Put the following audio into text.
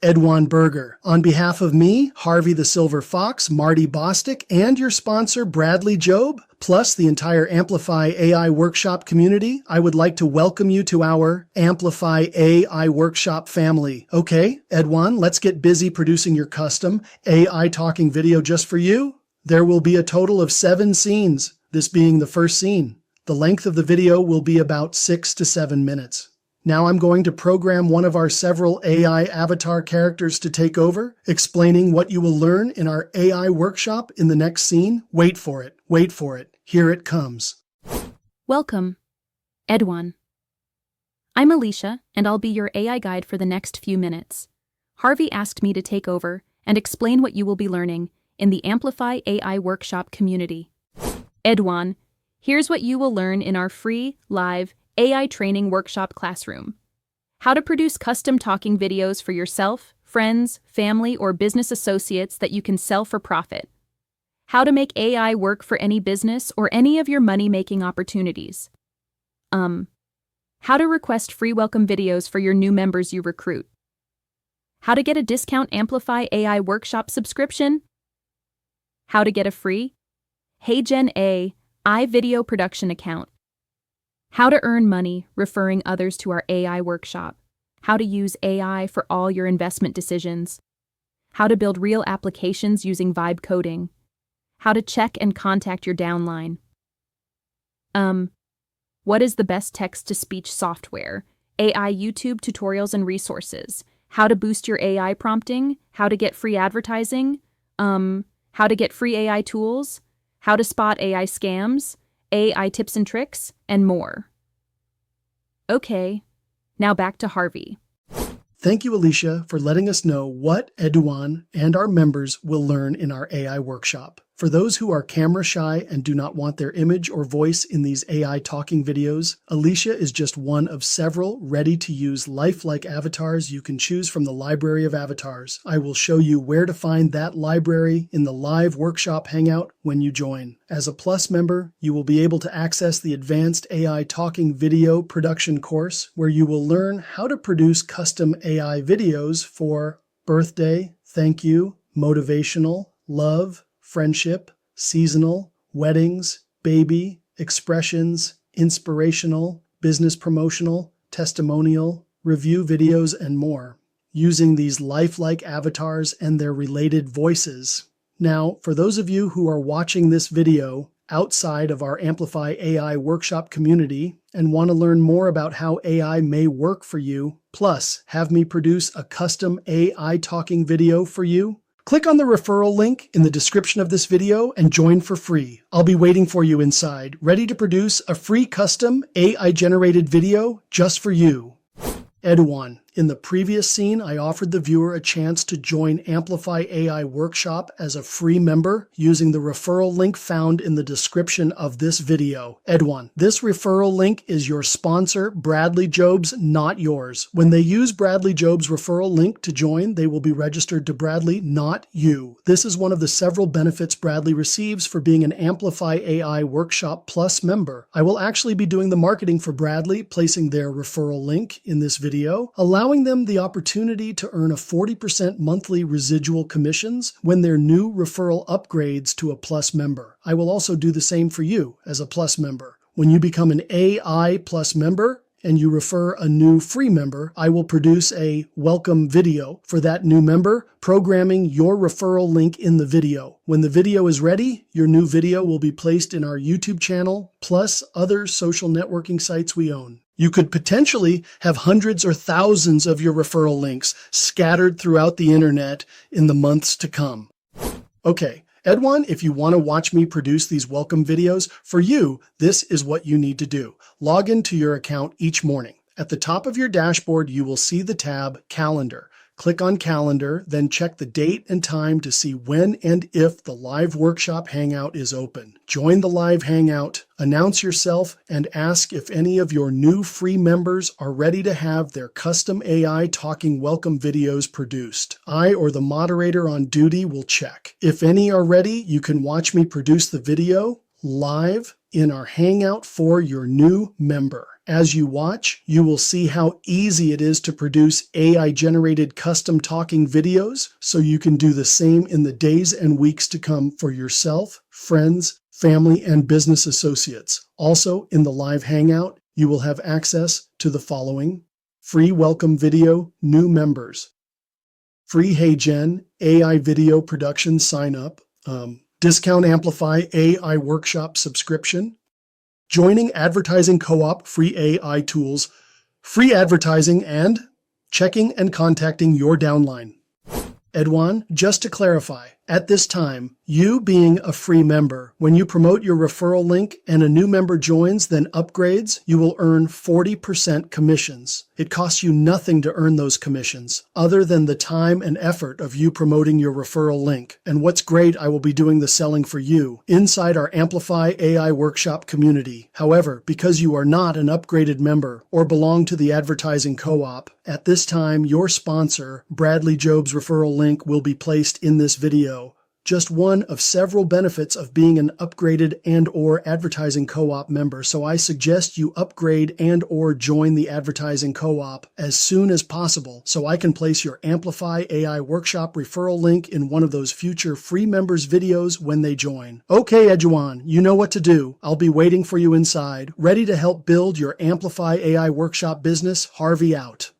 Eduan Burger. On behalf of me, Harvey the Silver Fox, Marty Bostic, and your sponsor, Bradley Job, plus the entire Amplify AI workshop community, I would like to welcome you to our Amplify AI workshop family. Okay, Eduan, let's get busy producing your custom AI talking video just for you. There will be a total of 7 scenes, this being the first scene. The length of the video will be about 6 to 7 minutes. Now I'm going to program one of our several AI avatar characters to take over, explaining what you will learn in our AI workshop in the next scene. Wait for it. Wait for it. Here it comes. Welcome, Eduan. I'm Alicia, and I'll be your AI guide for the next few minutes. Harvey asked me to take over and explain what you will be learning in the Amplify AI workshop community. Eduan, here's what you will learn in our free, live, AI training workshop classroom. How to produce custom talking videos for yourself, friends, family, or business associates that you can sell for profit. How to make AI work for any business or any of your money-making opportunities. How to request free welcome videos for your new members you recruit. How to get a discount Amplify AI workshop subscription. How to get a free HeyGen iVideo production account. How to earn money referring others to our AI workshop. How to use AI for all your investment decisions. How to build real applications using vibe coding. How to check and contact your downline. What is the best text-to-speech software? AI YouTube tutorials and resources. How to boost your AI prompting. How to get free advertising. How to get free AI tools. How to spot AI scams. AI tips and tricks, and more. Okay, now back to Harvey. Thank you, Alicia, for letting us know what Eduan and our members will learn in our AI workshop. For those who are camera shy and do not want their image or voice in these AI talking videos, Alicia is just one of several ready-to-use lifelike avatars you can choose from the library of avatars. I will show you where to find that library in the live workshop hangout when you join. As a Plus member, you will be able to access the Advanced AI Talking Video Production course, where you will learn how to produce custom AI videos for birthday, thank you, motivational, love, friendship, seasonal, weddings, baby, expressions, inspirational, business promotional, testimonial, review videos, and more, using these lifelike avatars and their related voices. Now, for those of you who are watching this video outside of our Amplify AI workshop community and want to learn more about how AI may work for you, plus have me produce a custom AI talking video for you, click on the referral link in the description of this video and join for free. I'll be waiting for you inside, ready to produce a free custom AI-generated video just for you. Eduan. In the previous scene, I offered the viewer a chance to join Amplify AI Workshop as a free member using the referral link found in the description of this video. Eduan, this referral link is your sponsor, Bradley Job's, not yours. When they use Bradley Job's referral link to join, they will be registered to Bradley, not you. This is one of the several benefits Bradley receives for being an Amplify AI Workshop Plus member. I will actually be doing the marketing for Bradley, placing their referral link in this video, allowing them the opportunity to earn a 40% monthly residual commissions when their new referral upgrades to a Plus member. I will also do the same for you as a Plus member. When you become an AI Plus member and you refer a new free member, I will produce a welcome video for that new member, programming your referral link in the video. When the video is ready, your new video will be placed in our YouTube channel, plus other social networking sites we own. You could potentially have hundreds or thousands of your referral links scattered throughout the internet in the months to come. Okay, Eduan, if you want to watch me produce these welcome videos, for you, this is what you need to do. Log into your account each morning. At the top of your dashboard, you will see the tab Calendar. Click on Calendar, then check the date and time to see when and if the live workshop hangout is open. Join the live hangout, announce yourself, and ask if any of your new free members are ready to have their custom AI talking welcome videos produced. I or the moderator on duty will check. If any are ready, you can watch me produce the video live in our Hangout for your new member. As you watch, you will see how easy it is to produce AI-generated custom talking videos, so you can do the same in the days and weeks to come for yourself, friends, family, and business associates. Also, in the live Hangout, you will have access to the following: free welcome video, new members, free HeyGen AI video production sign up, discount Amplify AI workshop subscription, joining advertising co-op free AI tools, free advertising, and checking and contacting your downline. Eduan, just to clarify, at this time, you being a free member, when you promote your referral link and a new member joins, then upgrades, you will earn 40% commissions. It costs you nothing to earn those commissions, other than the time and effort of you promoting your referral link. And what's great, I will be doing the selling for you inside our Amplify AI workshop community. However, because you are not an upgraded member or belong to the advertising co-op, at this time, your sponsor, Bradley Job's referral link, will be placed in this video. Just one of several benefits of being an upgraded and/or advertising co-op member, so I suggest you upgrade and/or join the advertising co-op as soon as possible so I can place your Amplify AI workshop referral link in one of those future free members videos when they join. Okay, Eduan, you know what to do. I'll be waiting for you inside, ready to help build your Amplify AI workshop business. Harvey out.